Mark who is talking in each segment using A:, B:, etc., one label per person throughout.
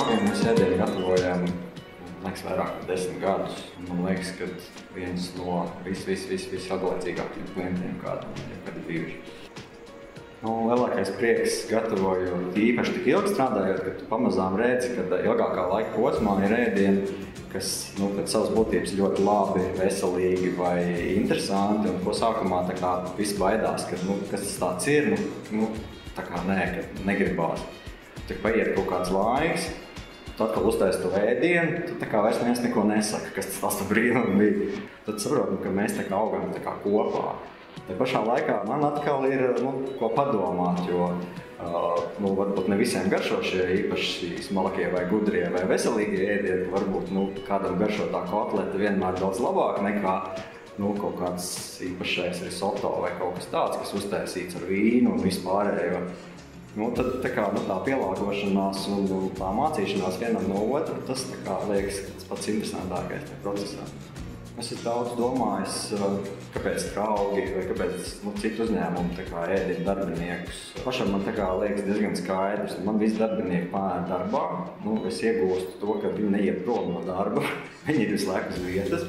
A: draugiem mēs ēdienu gatavojam, vairāk par 10 gadus. Man liekas, ka viens no visatlaicīgākajiem klientiem, kādi ir bijuši. Lielākais prieks gatavojot īpaši tik ilgi strādājot, ka tu pamazām redzi, ka ilgākā laika posmā ir ēdieni, kas pēc savas būtības ļoti labi, veselīgi vai interesanti, un ko sākumā tā kā visi baidās, ka kas tas tāds ir, tā kā nē, ka negribās. Tad paiet kaut kāds laiks, tu atkal uztaisi to ēdienu, tad tā kā vairs neviens neko nesaka, kas tas tā brīnum bija. Tad saprotam, ka mēs tā kā augam tā kā kopā. Tā pašā laikā man atkal ir ko padomāt, jo varbūt ne visiem garšo šie īpaši smalkie vai gudrie vai veselīgie ēdieni. Varbūt kādam garšo tā kotleta vienmēr daudz labāk nekā kaut kāds īpašais risotto vai kaut kas tāds, kas uztaisīts ar vīnu un vispārējo. Tad tā pielāgošanās un tā mācīšanās vienam no otra, tas liekas tas pats interesantākais tajā procesā. Es esmu daudz domājis, kāpēc draugi vai kāpēc citu uzņēmumu ēdina darbiniekus. Pašam man liekas diezgan skaidrs. Man visi darbinieki pāēd darbā. Es iegūstu to, ka viņi neiet prom no darba. Viņi ir visu laiku uz vietas.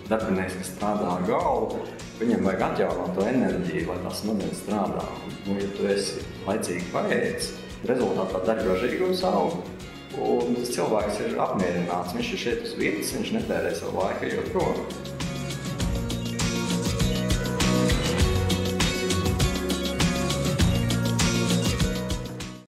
A: Darbinieks, kas strādā ar galvu, viņam vajag atjaunot to enerģiju, lai tās smadzenes strādā. Ja tu esi laicīgi paēdis, rezultātā dari ražīgums augu. Un tas cilvēks ir apmierināts, viņš ir šeit uz vietas, viņš netērē savu laiku ejot prom.